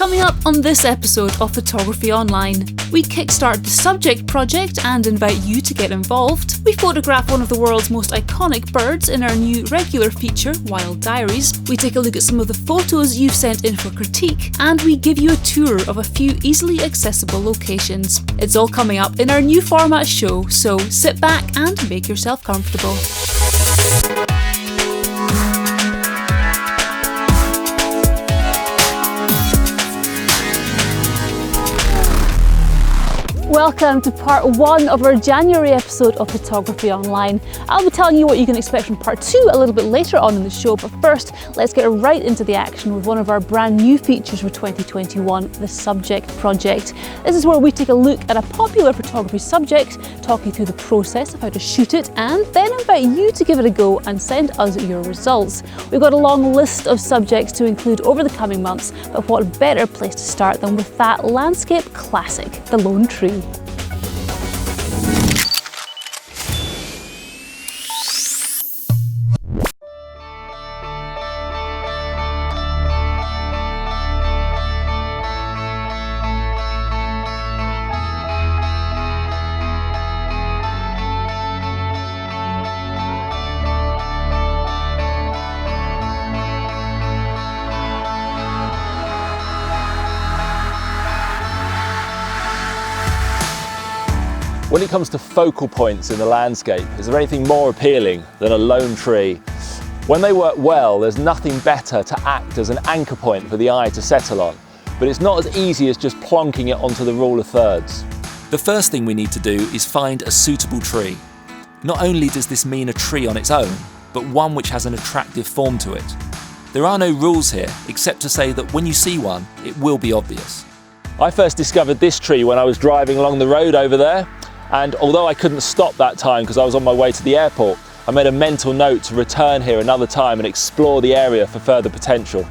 Coming up on this episode of Photography Online, we kickstart the subject project and invite you to get involved. We photograph one of the world's most iconic birds in our new regular feature, Wild Diaries. We take a look at some of the photos you've sent in for critique, and we give you a tour of a few easily accessible locations. It's all coming up in our new format show, so sit back and make yourself comfortable. Welcome to part 1 of our January episode of Photography Online. I'll be telling you what you can expect from part 2 a little bit later on in the show, but first, let's get right into the action with one of our brand new features for 2021, the Subject Project. This is where we take a look at a popular photography subject, talk you through the process of how to shoot it, and then invite you to give it a go and send us your results. We've got a long list of subjects to include over the coming months, but what better place to start than with that landscape classic, the lone tree. When it comes to focal points in the landscape, is there anything more appealing than a lone tree? When they work well, there's nothing better to act as an anchor point for the eye to settle on, but it's not as easy as just plonking it onto the rule of thirds. The first thing we need to do is find a suitable tree. Not only does this mean a tree on its own, but one which has an attractive form to it. There are no rules here, except to say that when you see one, it will be obvious. I first discovered this tree when I was driving along the road over there. And although I couldn't stop that time because I was on my way to the airport, I made a mental note to return here another time and explore the area for further potential.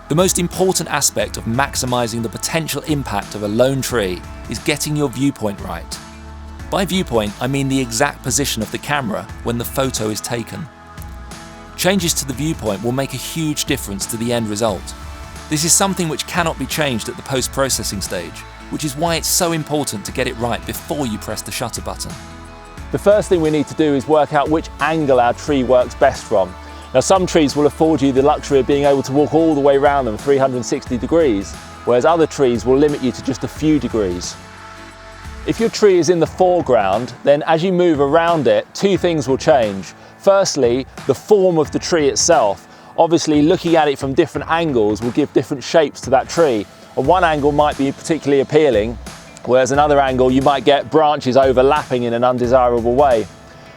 The most important aspect of maximising the potential impact of a lone tree is getting your viewpoint right. By viewpoint, I mean the exact position of the camera when the photo is taken. Changes to the viewpoint will make a huge difference to the end result. This is something which cannot be changed at the post-processing stage, which is why it's so important to get it right before you press the shutter button. The first thing we need to do is work out which angle our tree works best from. Now, some trees will afford you the luxury of being able to walk all the way around them 360 degrees, whereas other trees will limit you to just a few degrees. If your tree is in the foreground, then as you move around it, two things will change. Firstly, the form of the tree itself. Obviously, looking at it from different angles will give different shapes to that tree. And one angle might be particularly appealing, whereas another angle you might get branches overlapping in an undesirable way.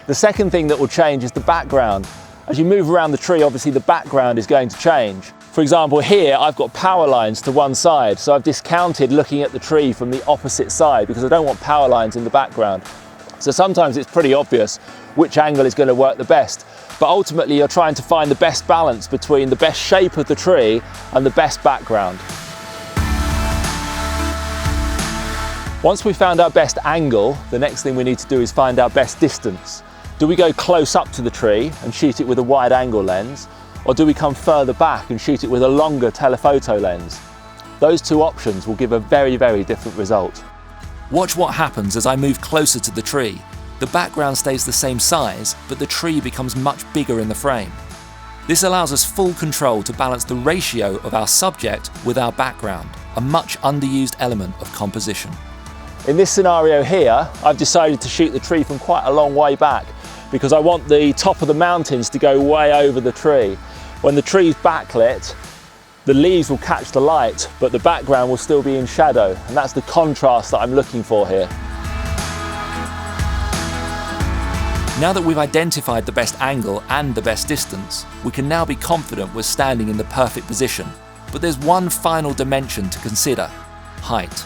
The second thing that will change is the background. As you move around the tree, obviously the background is going to change. For example, here I've got power lines to one side, so I've discounted looking at the tree from the opposite side because I don't want power lines in the background. So sometimes it's pretty obvious which angle is going to work the best, but ultimately you're trying to find the best balance between the best shape of the tree and the best background. Once we've found our best angle, the next thing we need to do is find our best distance. Do we go close up to the tree and shoot it with a wide angle lens, or do we come further back and shoot it with a longer telephoto lens? Those two options will give a very, very different result. Watch what happens as I move closer to the tree. The background stays the same size, but the tree becomes much bigger in the frame. This allows us full control to balance the ratio of our subject with our background, a much underused element of composition. In this scenario here, I've decided to shoot the tree from quite a long way back because I want the top of the mountains to go way over the tree. When the tree's backlit, the leaves will catch the light, but the background will still be in shadow, and that's the contrast that I'm looking for here. Now that we've identified the best angle and the best distance, we can now be confident we're standing in the perfect position. But there's one final dimension to consider: height.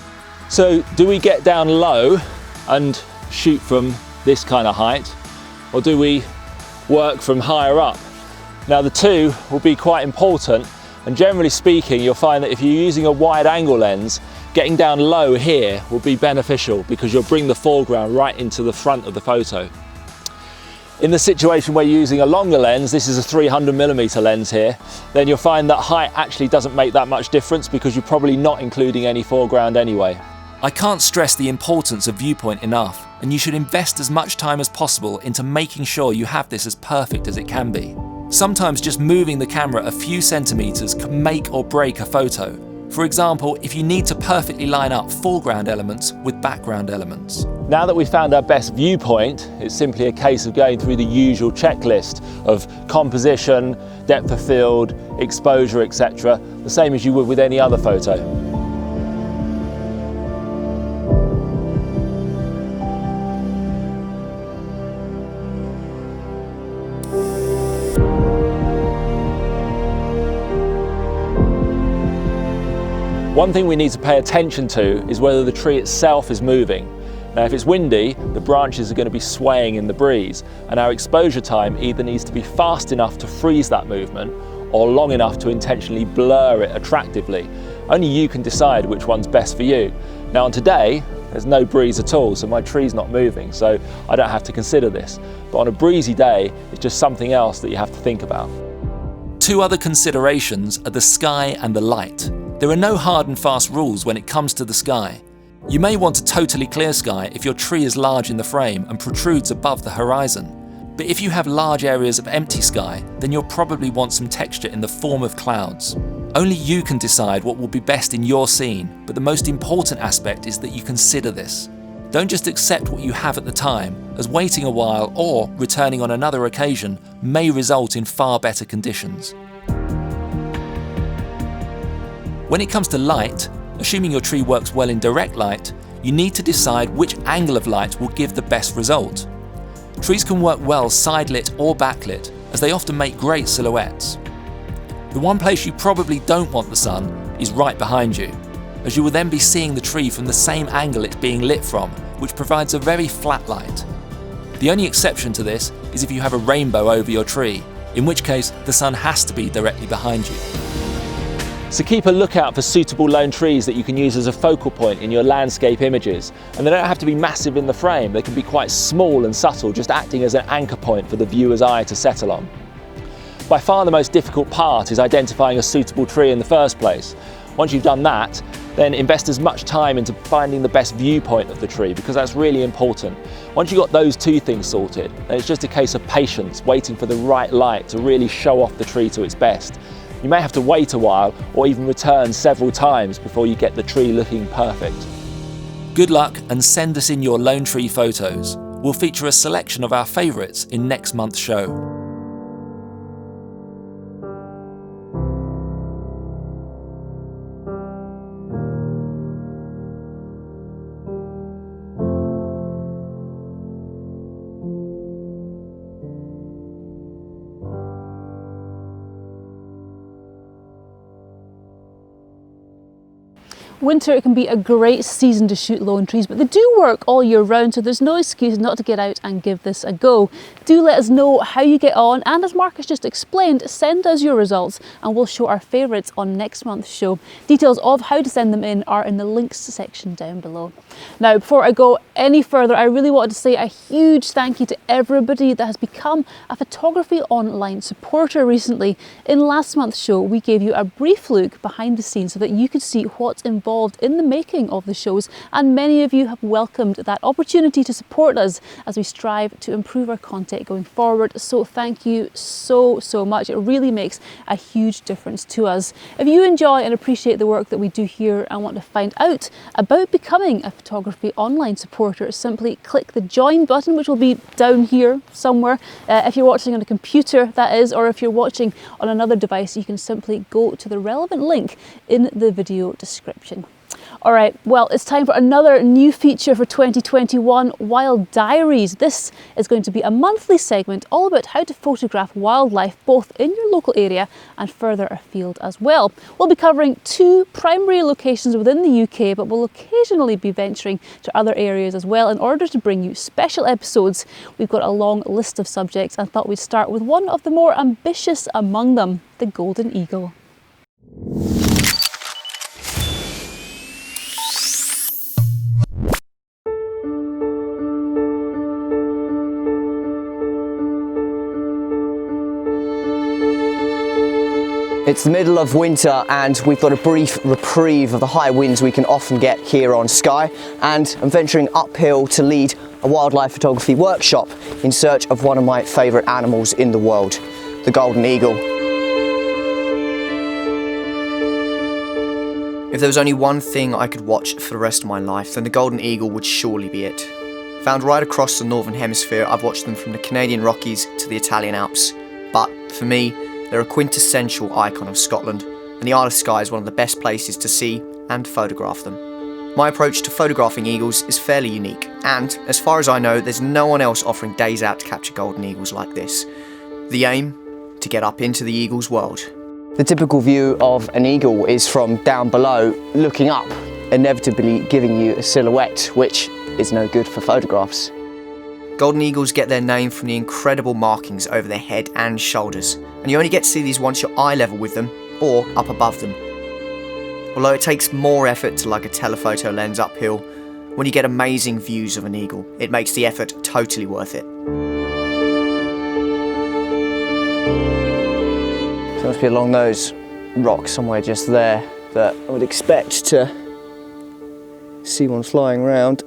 So do we get down low and shoot from this kind of height, or do we work from higher up? Now the two will be quite important, and generally speaking you'll find that if you're using a wide angle lens, getting down low here will be beneficial because you'll bring the foreground right into the front of the photo. In the situation where you're using a longer lens, this is a 300mm lens here, then you'll find that height actually doesn't make that much difference because you're probably not including any foreground anyway. I can't stress the importance of viewpoint enough, and you should invest as much time as possible into making sure you have this as perfect as it can be. Sometimes just moving the camera a few centimeters can make or break a photo. For example, if you need to perfectly line up foreground elements with background elements. Now that we've found our best viewpoint, it's simply a case of going through the usual checklist of composition, depth of field, exposure, etc., the same as you would with any other photo. One thing we need to pay attention to is whether the tree itself is moving. Now, if it's windy, the branches are going to be swaying in the breeze, and our exposure time either needs to be fast enough to freeze that movement or long enough to intentionally blur it attractively. Only you can decide which one's best for you. Now, on today, there's no breeze at all, so my tree's not moving, so I don't have to consider this. But on a breezy day, it's just something else that you have to think about. Two other considerations are the sky and the light. There are no hard and fast rules when it comes to the sky. You may want a totally clear sky if your tree is large in the frame and protrudes above the horizon. But if you have large areas of empty sky, then you'll probably want some texture in the form of clouds. Only you can decide what will be best in your scene, but the most important aspect is that you consider this. Don't just accept what you have at the time, as waiting a while or returning on another occasion may result in far better conditions. When it comes to light, assuming your tree works well in direct light, you need to decide which angle of light will give the best result. Trees can work well side-lit or backlit, as they often make great silhouettes. The one place you probably don't want the sun is right behind you, as you will then be seeing the tree from the same angle it's being lit from, which provides a very flat light. The only exception to this is if you have a rainbow over your tree, in which case the sun has to be directly behind you. So keep a lookout for suitable lone trees that you can use as a focal point in your landscape images. And they don't have to be massive in the frame, they can be quite small and subtle, just acting as an anchor point for the viewer's eye to settle on. By far the most difficult part is identifying a suitable tree in the first place. Once you've done that, then invest as much time into finding the best viewpoint of the tree, because that's really important. Once you've got those two things sorted, then it's just a case of patience, waiting for the right light to really show off the tree to its best. You may have to wait a while or even return several times before you get the tree looking perfect. Good luck and send us in your lone tree photos. We'll feature a selection of our favourites in next month's show. Winter can be a great season to shoot lone trees, but they do work all year round, so there's no excuse not to get out and give this a go. Do let us know how you get on, and as Marcus just explained, send us your results and we'll show our favourites on next month's show. Details of how to send them in are in the links section down below. Now, before I go any further, I really wanted to say a huge thank you to everybody that has become a Photography Online supporter recently. In last month's show, we gave you a brief look behind the scenes so that you could see what's involved in the making of the shows, and many of you have welcomed that opportunity to support us as we strive to improve our content going forward. So thank you so much. It really makes a huge difference to us. If you enjoy and appreciate the work that we do here and want to find out about becoming a Photography Online supporter, simply click the join button, which will be down here somewhere. If you're watching on a computer, that is, or if you're watching on another device, you can simply go to the relevant link in the video description. All right, well, it's time for another new feature for 2021, Wild Diaries. This is going to be a monthly segment all about how to photograph wildlife both in your local area and further afield as well. We'll be covering 2 primary locations within the UK, but we'll occasionally be venturing to other areas as well in order to bring you special episodes. We've got a long list of subjects and thought we'd start with one of the more ambitious among them, the golden eagle. It's the middle of winter and we've got a brief reprieve of the high winds we can often get here on Skye, and I'm venturing uphill to lead a wildlife photography workshop in search of one of my favourite animals in the world, the golden eagle. If there was only one thing I could watch for the rest of my life, then the golden eagle would surely be it. Found right across the northern hemisphere, I've watched them from the Canadian Rockies to the Italian Alps. But for me, they're a quintessential icon of Scotland, and the Isle of Skye is one of the best places to see and photograph them. My approach to photographing eagles is fairly unique, and as far as I know, there's no one else offering days out to capture golden eagles like this. The aim? To get up into the eagle's world. The typical view of an eagle is from down below, looking up, inevitably giving you a silhouette, which is no good for photographs. Golden eagles get their name from the incredible markings over their head and shoulders, and you only get to see these once you're eye level with them or up above them. Although it takes more effort to lug a telephoto lens uphill, when you get amazing views of an eagle, it makes the effort totally worth it. So it must be along those rocks somewhere just there that I would expect to see one flying around.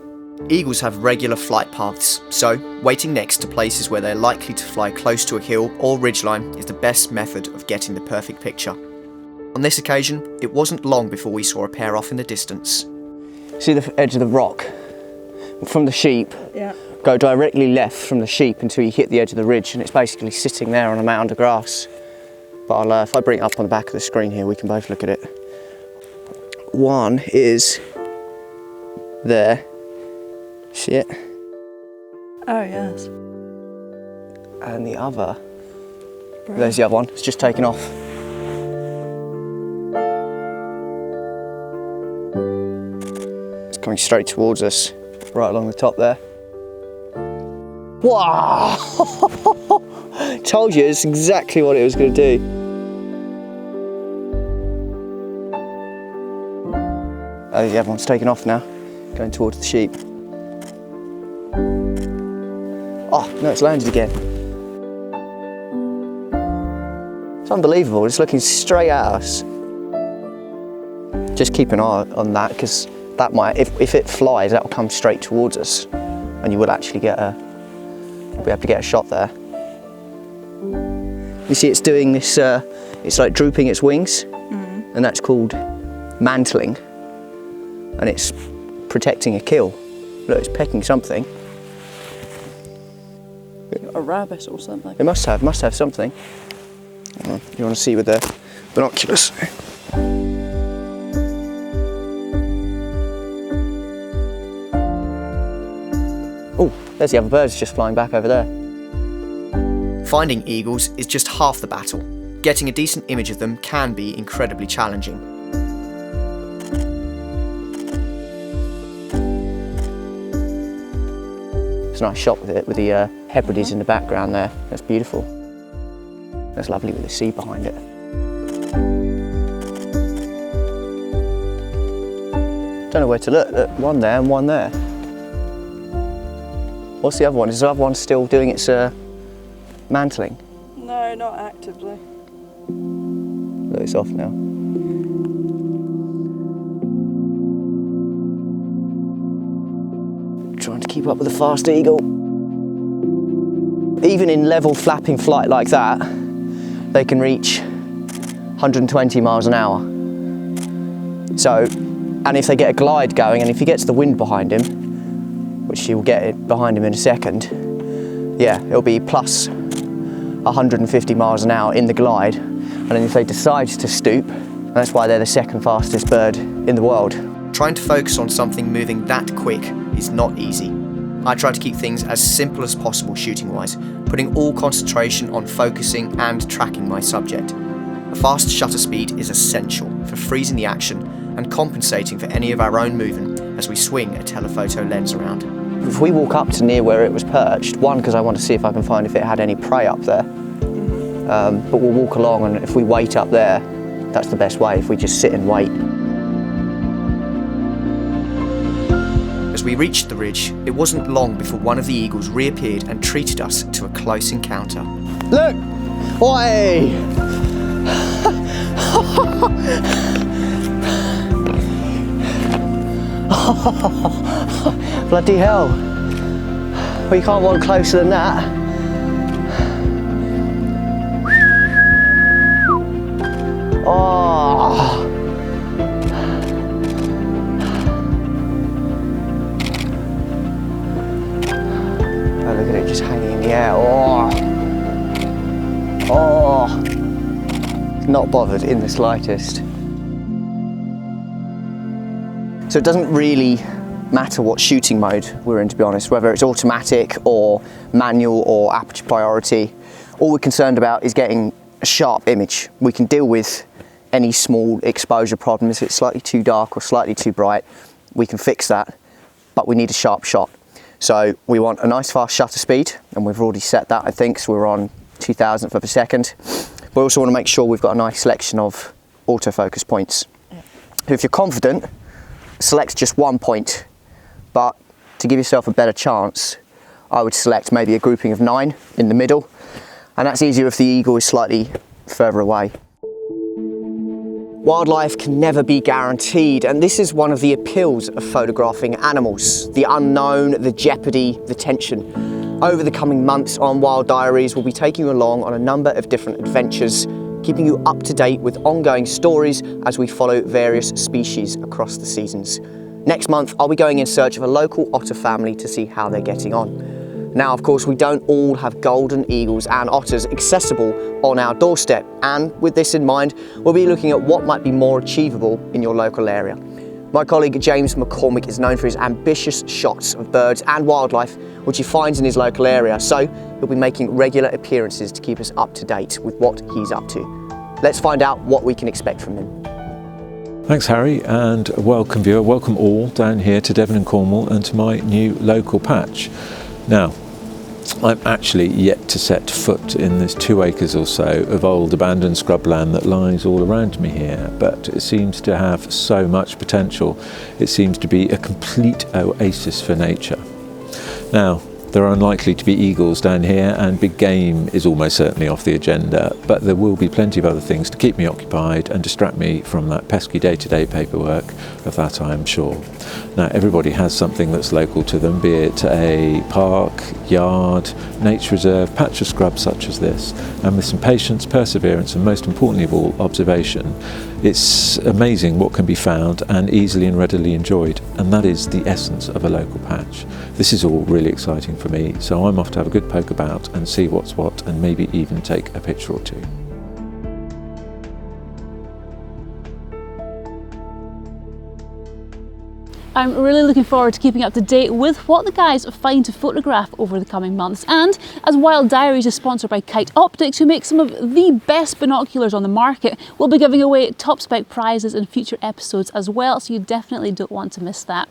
Eagles have regular flight paths, so waiting next to places where they're likely to fly close to a hill or ridgeline is the best method of getting the perfect picture. On this occasion, it wasn't long before we saw a pair off in the distance. See the edge of the rock? From the sheep, yeah. Go directly left from the sheep until you hit the edge of the ridge, and it's basically sitting there on a mound of grass. But if I bring it up on the back of the screen here, we can both look at it. One is there. See it? Oh, yes. And the other, there's the other one, it's just taken off. It's coming straight towards us, right along the top there. Wow! Told you, it's exactly what it was going to do. Oh, the other one's taken off now, going towards the sheep. Oh, no, it's landed again. It's unbelievable, it's looking straight at us. Just keep an eye on that, because that might, if it flies, that will come straight towards us, and you will actually get you'll be able to get a shot there. You see it's doing this, it's like drooping its wings, and that's called mantling, and it's protecting a kill. Look, it's pecking something. A rabbit or something. It must have something. You want to see with the binoculars. Oh, there's the other birds just flying back over there. Finding eagles is just half the battle. Getting a decent image of them can be incredibly challenging. It's a nice shot with it, with the Hebrides in the background there. That's beautiful. That's lovely with the sea behind it. Don't know where to look. Look, one there and one there. What's the other one? Is the other one still doing its mantling? No, not actively. Look, it's off now. Trying to keep up with the fast eagle. Even in level flapping flight like that, they can reach 120 miles an hour. So, and if they get a glide going, and if he gets the wind behind him, which he will get it behind him in a second, yeah, it'll be plus 150 miles an hour in the glide. And then if they decide to stoop, that's why they're the second fastest bird in the world. Trying to focus on something moving that quick is not easy. I try to keep things as simple as possible shooting-wise, putting all concentration on focusing and tracking my subject. A fast shutter speed is essential for freezing the action and compensating for any of our own movement as we swing a telephoto lens around. If we walk up to near where it was perched, one, because I want to see if I can find if it had any prey up there, but we'll walk along, and if we wait up there, that's the best way, if we just sit and wait. As we reached the ridge, it wasn't long before one of the eagles reappeared and treated us to a close encounter. Look! Oi! Bloody hell. Well, you can't want closer than that. Oh. Oh, look at it just hanging in the air. Oh. Oh. Not bothered in the slightest. So it doesn't really matter what shooting mode we're in, to be honest, whether it's automatic or manual or aperture priority. All we're concerned about is getting a sharp image. We can deal with any small exposure problem. If it's slightly too dark or slightly too bright, we can fix that, but we need a sharp shot. So we want a nice fast shutter speed, and we've already set that, I think, so we're on 2,000th of a second. We also want to make sure we've got a nice selection of autofocus points. So if you're confident, select just one point, but to give yourself a better chance, I would select maybe a grouping of 9 in the middle, and that's easier if the eagle is slightly further away. Wildlife can never be guaranteed, and this is one of the appeals of photographing animals. The unknown, the jeopardy, the tension. Over the coming months on Wild Diaries, we'll be taking you along on a number of different adventures, keeping you up to date with ongoing stories as we follow various species across the seasons. Next month, I'll be going in search of a local otter family to see how they're getting on. Now, of course, we don't all have golden eagles and otters accessible on our doorstep, and with this in mind, we'll be looking at what might be more achievable in your local area. My colleague James McCormick is known for his ambitious shots of birds and wildlife, which he finds in his local area, so he'll be making regular appearances to keep us up to date with what he's up to. Let's find out what we can expect from him. Thanks, Harry, and welcome viewer, welcome all down here to Devon and Cornwall and to my new local patch. Now, I'm actually yet to set foot in this 2 acres or so of old abandoned scrubland that lies all around me here, but it seems to have so much potential. It seems to be a complete oasis for nature. Now, there are unlikely to be eagles down here, and big game is almost certainly off the agenda, but there will be plenty of other things to keep me occupied and distract me from that pesky day-to-day paperwork, of that I am sure. Now, everybody has something that's local to them, be it a park, yard, nature reserve, patch of scrub such as this, and with some patience, perseverance, and most importantly of all, observation, it's amazing what can be found and easily and readily enjoyed, and that is the essence of a local patch. This is all really exciting for me, so I'm off to have a good poke about and see what's what, and maybe even take a picture or two. I'm really looking forward to keeping up to date with what the guys find to photograph over the coming months. And as Wild Diaries is sponsored by Kite Optics, who make some of the best binoculars on the market, we'll be giving away top spec prizes in future episodes as well, so you definitely don't want to miss that.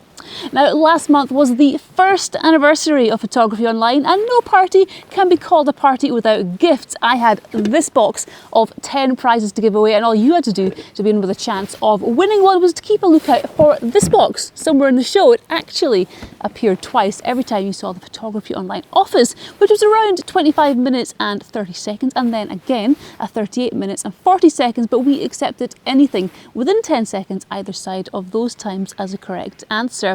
Now, last month was the first anniversary of Photography Online, and no party can be called a party without gifts. I had this box of 10 prizes to give away, and all you had to do to be in with a chance of winning one was to keep a lookout for this box somewhere in the show. It actually appeared twice every time you saw the Photography Online office, which was around 25 minutes and 30 seconds, and then again at 38 minutes and 40 seconds, but we accepted anything within 10 seconds either side of those times as a correct answer.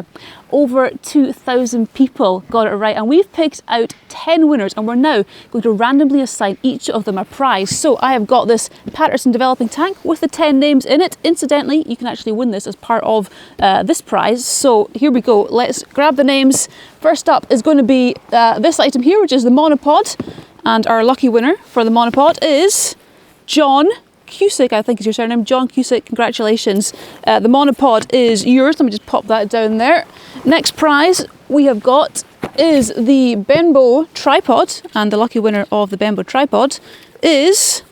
Over 2,000 people got it right, and we've picked out 10 winners, and we're now going to randomly assign each of them a prize. So I have got this Patterson developing tank with the 10 names in it. Incidentally, you can actually win this as part of this prize. So here we go, let's grab the names. First up is going to be this item here, which is the monopod, and our lucky winner for the monopod is John Cusick, I think is your surname. John Cusick, congratulations. The monopod is yours. Let me just pop that down there. Next prize we have got is the Benbow tripod, and the lucky winner of the Benbow tripod is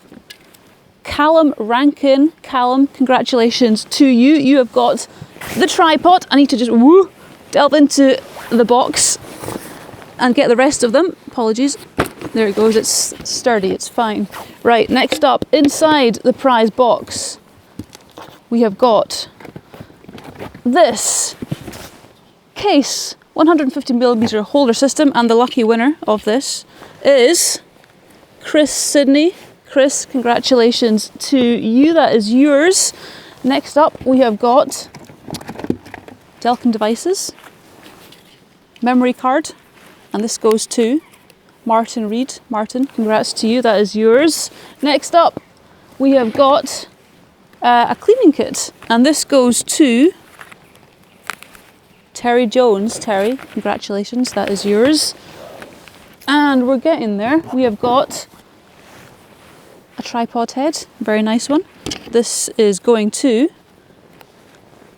Callum Rankin. Callum, congratulations to you. You have got the tripod. I need to just delve into the box and get the rest of them. Apologies. There it goes, it's sturdy, it's fine. Right, next up, inside the prize box, we have got this case 150mm holder system, and the lucky winner of this is Chris Sidney. Chris, congratulations to you. That is yours. Next up, we have got Delkin Devices, memory card, and this goes to Martin Reed. Martin, congrats to you. That is yours. Next up, we have got a cleaning kit, and this goes to Terry Jones. Terry, congratulations. That is yours. And we're getting there. We have got a tripod head, very nice one. This is going to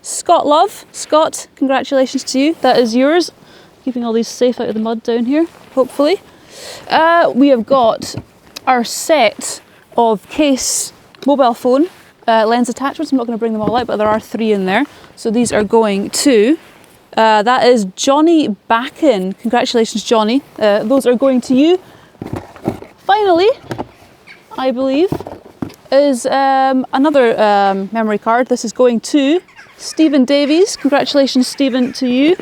Scott Love. Scott, congratulations to you. That is yours. Keeping all these safe out of the mud down here, hopefully. We have got our set of case mobile phone lens attachments. I'm not going to bring them all out, but there are 3 in there. So these are going to, that is Johnny Backen. Congratulations, Johnny. Those are going to you. Finally, I believe, is another memory card. This is going to Stephen Davies. Congratulations, Stephen, to you.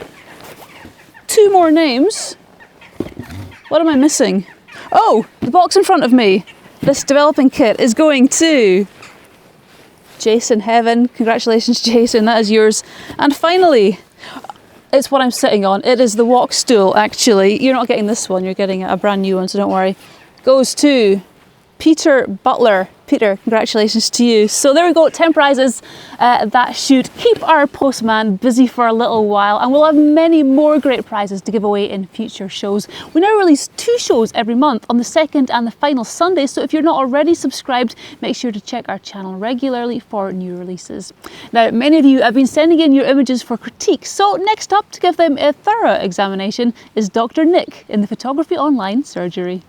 2 more names. What am I missing? Oh, the box in front of me. This developing kit is going to Jason Heaven. Congratulations, Jason, that is yours. And finally, it's what I'm sitting on. It is the walk stool, actually. You're not getting this one, you're getting a brand new one, so don't worry. Goes to Peter Butler. Peter, congratulations to you. So there we go, 10 prizes. That should keep our postman busy for a little while, and we'll have many more great prizes to give away in future shows. We now release 2 shows every month on the second and the final Sunday, so if you're not already subscribed, make sure to check our channel regularly for new releases. Now, many of you have been sending in your images for critique, so next up to give them a thorough examination is Dr. Nick in the Photography Online surgery.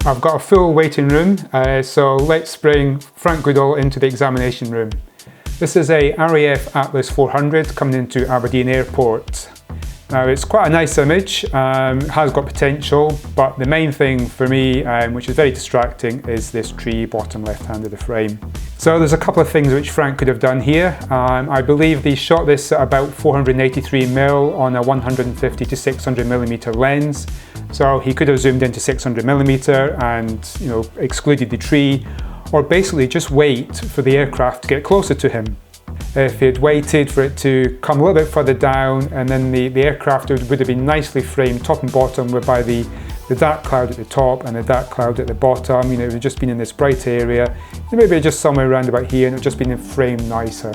I've got a full waiting room, so let's bring Frank Goodall into the examination room. This is a RAF Atlas 400 coming into Aberdeen Airport. Now it's quite a nice image, has got potential, but the main thing for me, which is very distracting, is this tree bottom left hand of the frame. So there's a couple of things which Frank could have done here. I believe they shot this at about 483mm on a 150 to 600mm lens. So he could have zoomed into 600mm and excluded the tree, or basically just wait for the aircraft to get closer to him. If he had waited for it to come a little bit further down, and then the aircraft would have been nicely framed top and bottom, whereby the dark cloud at the top and the dark cloud at the bottom, it would have just been in this bright area, maybe just somewhere around about here, and it would have just been framed nicer.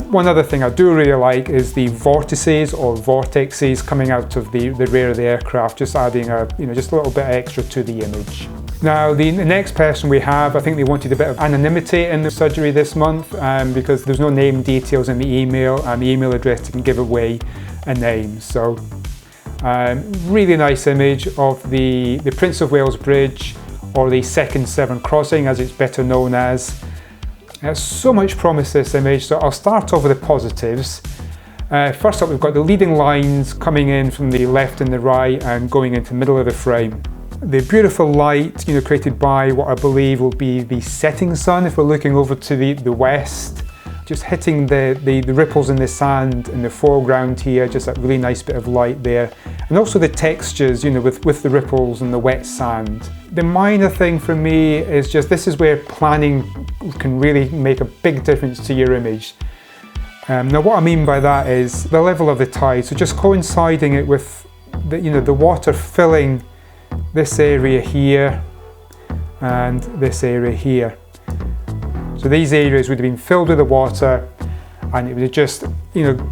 One other thing I do really like is the vortices or vortexes coming out of the rear of the aircraft, just adding just a little bit extra to the image. Now the next person we have, I think they wanted a bit of anonymity in the surgery this month, because there's no name details in the email, and the email address didn't give away a name. So really nice image of the Prince of Wales Bridge, or the Second Severn Crossing as it's better known as. It has so much promise, this image, so I'll start off with the positives. First up, we've got the leading lines coming in from the left and the right and going into the middle of the frame. The beautiful light, created by what I believe will be the setting sun if we're looking over to the west, just hitting the ripples in the sand in the foreground here, just that really nice bit of light there. And also the textures, with the ripples and the wet sand. The minor thing for me is just, this is where planning can really make a big difference to your image. Now what I mean by that is the level of the tide, so just coinciding it with the water filling this area here and this area here. So these areas would have been filled with the water, and it would have just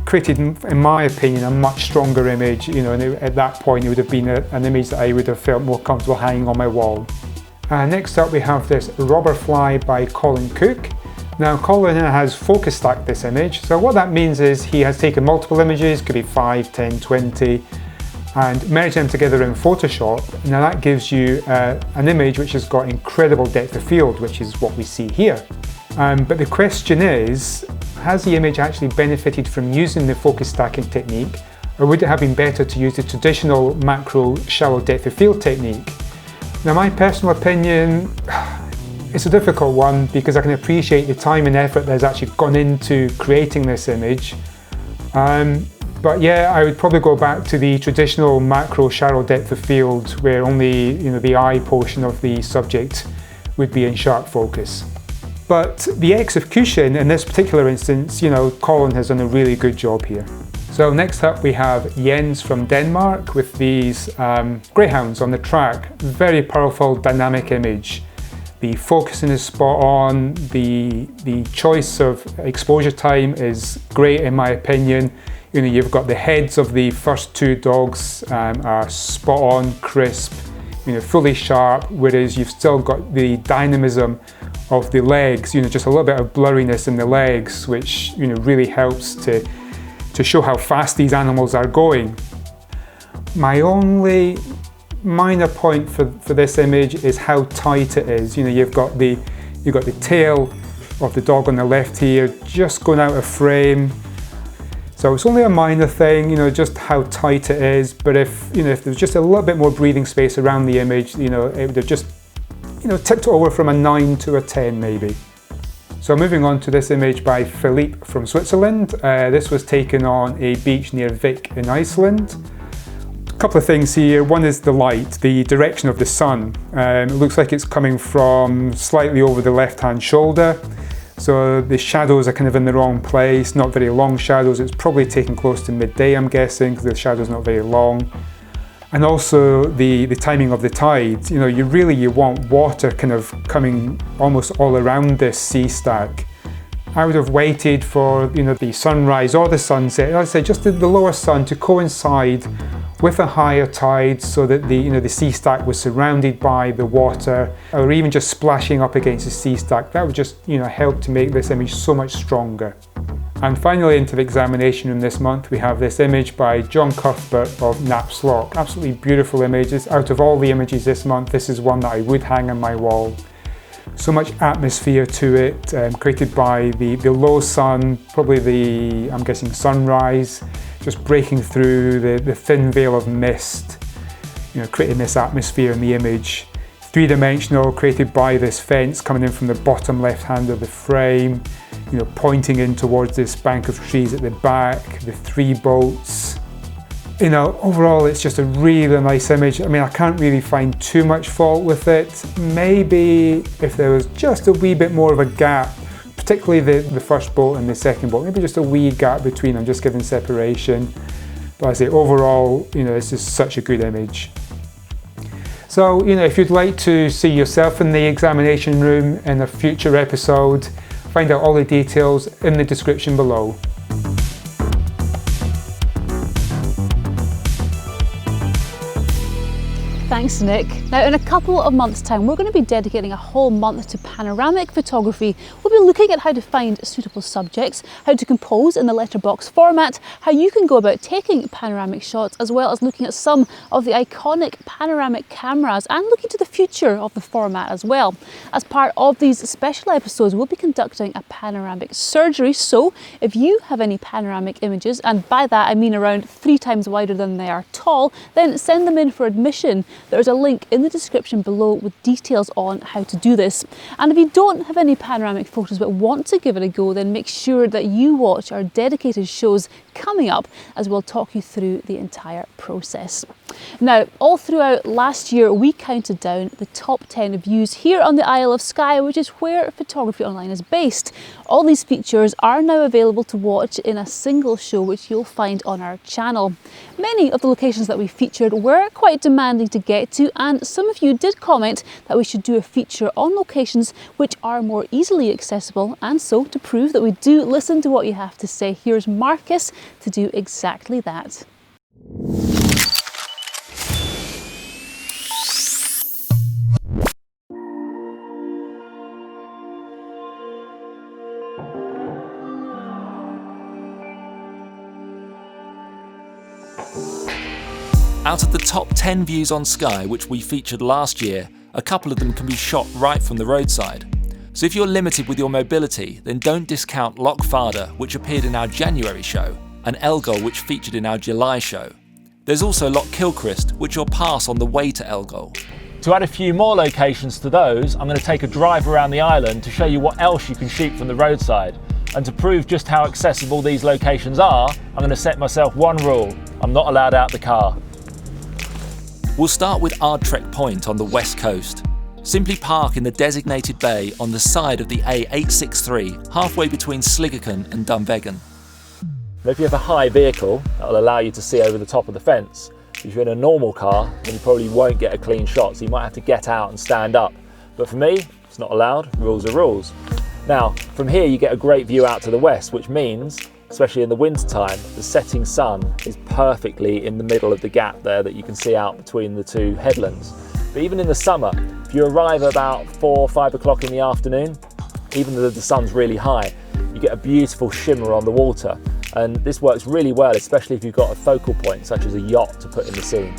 created, in my opinion, a much stronger image. And at that point it would have been an image that I would have felt more comfortable hanging on my wall. Next up we have this Robber Fly by Colin Cook. Now Colin has focus stacked this image, so what that means is he has taken multiple images, could be 5, 10, 20, and merged them together in Photoshop. Now that gives you an image which has got incredible depth of field, which is what we see here. But the question is, has the image actually benefited from using the focus stacking technique, or would it have been better to use the traditional macro shallow depth of field technique? Now my personal opinion, it's a difficult one, because I can appreciate the time and effort that's actually gone into creating this image. But yeah, I would probably go back to the traditional macro shallow depth of field where only the eye portion of the subject would be in sharp focus. But the execution in this particular instance, Colin has done a really good job here. So next up we have Jens from Denmark with these greyhounds on the track. Very powerful dynamic image. The focusing is spot on, the choice of exposure time is great in my opinion. You've got the heads of the first two dogs are spot on, crisp, fully sharp, whereas you've still got the dynamism of the legs, just a little bit of blurriness in the legs, which really helps to show how fast these animals are going. My only minor point for this image is how tight it is. You've got the tail of the dog on the left here just going out of frame. So it's only a minor thing, just how tight it is. But if there's just a little bit more breathing space around the image, it would have just tipped over from a 9 to a 10 maybe. So moving on to this image by Philippe from Switzerland. This was taken on a beach near Vik in Iceland. A couple of things here. One is the light, the direction of the sun. It looks like it's coming from slightly over the left-hand shoulder. So the shadows are kind of in the wrong place, not very long shadows. It's probably taken close to midday, I'm guessing, because the shadow's not very long. And also the timing of the tide. You want water kind of coming almost all around this sea stack. I would have waited for the sunrise or the sunset, I'd say just the lower sun to coincide with a higher tide so that the sea stack was surrounded by the water, or even just splashing up against the sea stack. That would just help to make this image so much stronger. And finally, into the examination room this month, we have this image by John Cuthbert of Knapp's Lock. Absolutely beautiful images. Out of all the images this month, this is one that I would hang on my wall. So much atmosphere to it, created by the low sun, probably I'm guessing sunrise, just breaking through the thin veil of mist, creating this atmosphere in the image. Three-dimensional, created by this fence coming in from the bottom left hand of the frame, pointing in towards this bank of trees at the back, the three boats. Overall it's just a really nice image. I can't really find too much fault with it. Maybe if there was just a wee bit more of a gap, particularly the first boat and the second boat, maybe just a wee gap between them, just giving separation. But I say overall, this is such a good image. So, if you'd like to see yourself in the examination room in a future episode, find out all the details in the description below. Thanks, Nick. Now, in a couple of months' time, we're going to be dedicating a whole month to panoramic photography. We'll be looking at how to find suitable subjects, how to compose in the letterbox format, how you can go about taking panoramic shots, as well as looking at some of the iconic panoramic cameras and looking to the future of the format as well. As part of these special episodes, we'll be conducting a panoramic surgery. So if you have any panoramic images, and by that I mean around 3 times wider than they are tall, then send them in for admission. There's a link in the description below with details on how to do this. And if you don't have any panoramic photos but want to give it a go, then make sure that you watch our dedicated shows coming up, as we'll talk you through the entire process. Now, all throughout last year, we counted down the top 10 views here on the Isle of Skye, which is where Photography Online is based. All these features are now available to watch in a single show, which you'll find on our channel. Many of the locations that we featured were quite demanding to get to, and some of you did comment that we should do a feature on locations which are more easily accessible. And so, to prove that we do listen to what you have to say, here's Marcus to do exactly that. Out of the top 10 views on Skye, which we featured last year, a couple of them can be shot right from the roadside. So if you're limited with your mobility, then don't discount Loch Farder, which appeared in our January show, and Elgol, which featured in our July show. There's also Loch Kilchrist, which you'll pass on the way to Elgol. To add a few more locations to those, I'm going to take a drive around the island to show you what else you can shoot from the roadside. And to prove just how accessible these locations are, I'm going to set myself one rule. I'm not allowed out the car. We'll start with Ardtrek Point on the west coast. Simply park in the designated bay on the side of the A863, halfway between Sligachan and Dunvegan. If you have a high vehicle, that'll allow you to see over the top of the fence. If you're in a normal car, then you probably won't get a clean shot, so you might have to get out and stand up. But for me, it's not allowed, rules are rules. Now, from here you get a great view out to the west, which means, especially in the winter time, the setting sun is perfectly in the middle of the gap there that you can see out between the two headlands. But even in the summer, if you arrive about 4 or 5 o'clock in the afternoon, even though the sun's really high, you get a beautiful shimmer on the water. And this works really well, especially if you've got a focal point such as a yacht to put in the scene.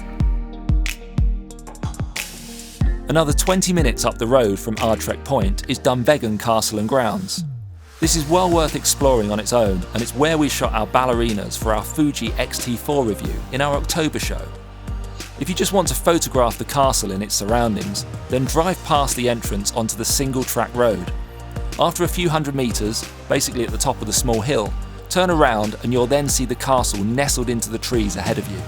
Another 20 minutes up the road from Ardtrek Point is Dunvegan Castle and Grounds. This is well worth exploring on its own, and it's where we shot our ballerinas for our Fuji X-T4 review in our October show. If you just want to photograph the castle and its surroundings, then drive past the entrance onto the single-track road. After a few hundred metres, basically at the top of the small hill, turn around and you'll then see the castle nestled into the trees ahead of you.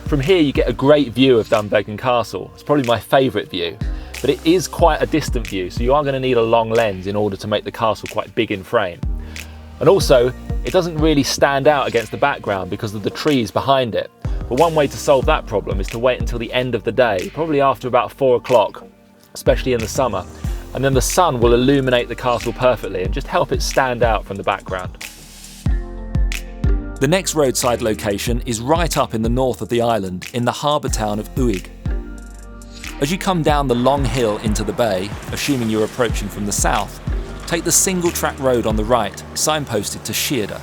From here you get a great view of Dunvegan Castle. It's probably my favourite view, but it is quite a distant view, so you are going to need a long lens in order to make the castle quite big in frame. And also, it doesn't really stand out against the background because of the trees behind it. But one way to solve that problem is to wait until the end of the day, probably after about 4 o'clock, especially in the summer, and then the sun will illuminate the castle perfectly and just help it stand out from the background. The next roadside location is right up in the north of the island, in the harbour town of Uig. As you come down the long hill into the bay, assuming you're approaching from the south, take the single-track road on the right, signposted to Shearder.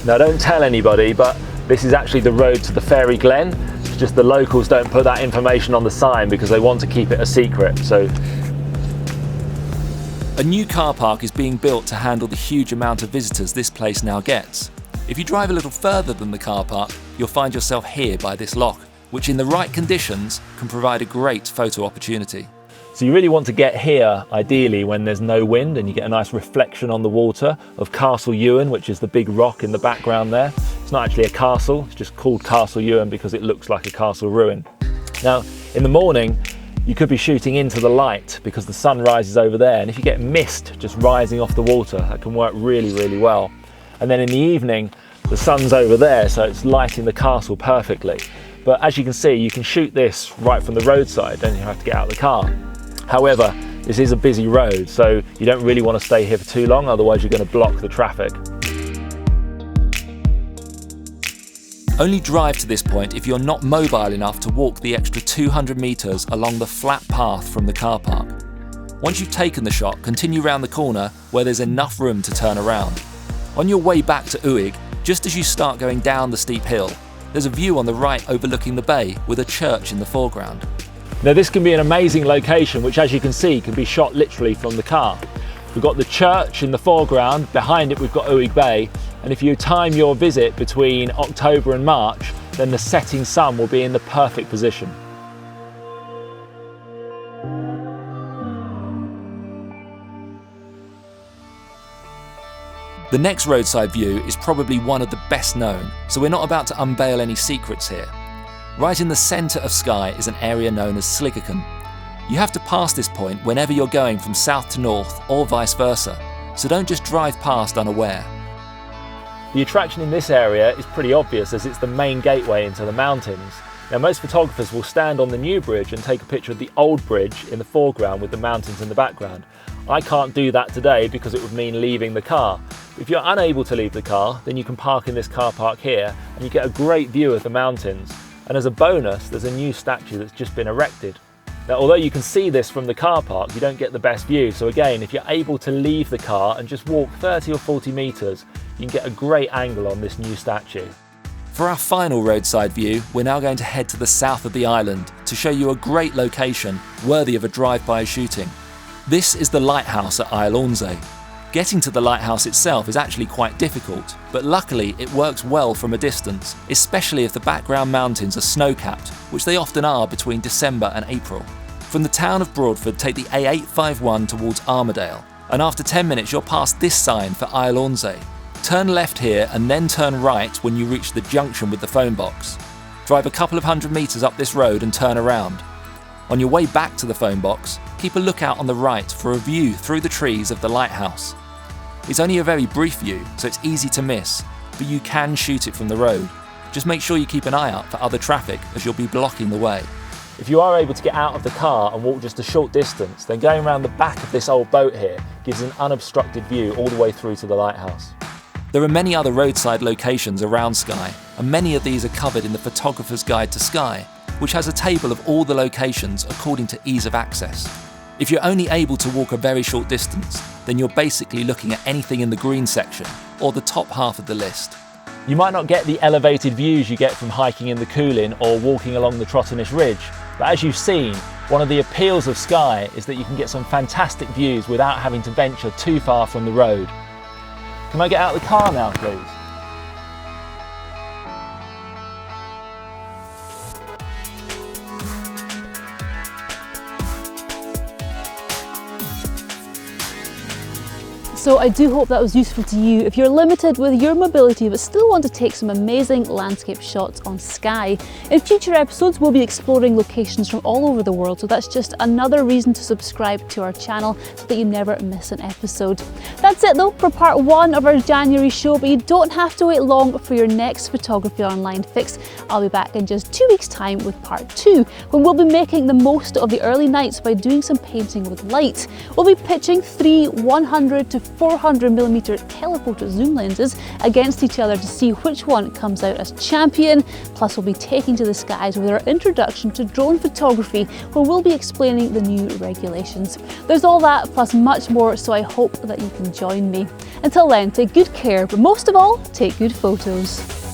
Now don't tell anybody, but this is actually the road to the Fairy Glen. It's just the locals don't put that information on the sign because they want to keep it a secret. So, a new car park is being built to handle the huge amount of visitors this place now gets. If you drive a little further than the car park, you'll find yourself here by this lock, which in the right conditions can provide a great photo opportunity. So you really want to get here, ideally, when there's no wind and you get a nice reflection on the water of Castle Ewan, which is the big rock in the background there. It's not actually a castle, it's just called Castle Ewan because it looks like a castle ruin. Now, in the morning, you could be shooting into the light because the sun rises over there, and if you get mist just rising off the water, that can work really, really well. And then in the evening, the sun's over there, so it's lighting the castle perfectly. But as you can see, you can shoot this right from the roadside, don't you have to get out of the car. However, this is a busy road, so you don't really want to stay here for too long, otherwise you're going to block the traffic. Only drive to this point if you're not mobile enough to walk the extra 200 metres along the flat path from the car park. Once you've taken the shot, continue round the corner where there's enough room to turn around. On your way back to Uig, just as you start going down the steep hill, there's a view on the right overlooking the bay with a church in the foreground. Now this can be an amazing location, which as you can see can be shot literally from the car. We've got the church in the foreground, behind it we've got Uig Bay, and if you time your visit between October and March, then the setting sun will be in the perfect position. The next roadside view is probably one of the best known, so we're not about to unveil any secrets here. Right in the centre of Skye is an area known as Sligachan. You have to pass this point whenever you're going from south to north or vice versa, so don't just drive past unaware. The attraction in this area is pretty obvious as it's the main gateway into the mountains. Now most photographers will stand on the new bridge and take a picture of the old bridge in the foreground with the mountains in the background. I can't do that today because it would mean leaving the car. If you're unable to leave the car, then you can park in this car park here and you get a great view of the mountains. And as a bonus, there's a new statue that's just been erected. Now, although you can see this from the car park, you don't get the best view. So again, if you're able to leave the car and just walk 30 or 40 metres, you can get a great angle on this new statue. For our final roadside view, we're now going to head to the south of the island to show you a great location worthy of a drive-by shooting. This is the lighthouse at Isle of Skye. Getting to the lighthouse itself is actually quite difficult, but luckily it works well from a distance, especially if the background mountains are snow-capped, which they often are between December and April. From the town of Broadford, take the A851 towards Armadale. And after 10 minutes you're past this sign for Isle of Skye. Turn left here and then turn right when you reach the junction with the phone box. Drive a couple of 100 metres up this road and turn around. On your way back to the phone box, keep a lookout on the right for a view through the trees of the lighthouse. It's only a very brief view, so it's easy to miss, but you can shoot it from the road. Just make sure you keep an eye out for other traffic as you'll be blocking the way. If you are able to get out of the car and walk just a short distance, then going around the back of this old boat here gives an unobstructed view all the way through to the lighthouse. There are many other roadside locations around Skye, and many of these are covered in the Photographer's Guide to Skye, which has a table of all the locations according to ease of access. If you're only able to walk a very short distance, then you're basically looking at anything in the green section, or the top half of the list. You might not get the elevated views you get from hiking in the Coolin or walking along the Trotternish Ridge, but as you've seen, one of the appeals of Skye is that you can get some fantastic views without having to venture too far from the road. Can I get out of the car now, please? So I do hope that was useful to you if you're limited with your mobility but still want to take some amazing landscape shots on Skye. In future episodes we'll be exploring locations from all over the world, so that's just another reason to subscribe to our channel so that you never miss an episode. That's it though for part 1 of our January show, but you don't have to wait long for your next Photography Online fix. I'll be back in just 2 weeks' time with part 2, when we'll be making the most of the early nights by doing some painting with light. We'll be pitching 3 100 to 400mm telephoto zoom lenses against each other to see which one comes out as champion. Plus we'll be taking to the skies with our introduction to drone photography, where we'll be explaining the new regulations. There's all that plus much more, so I hope that you can join me. Until then, take good care, but most of all, take good photos.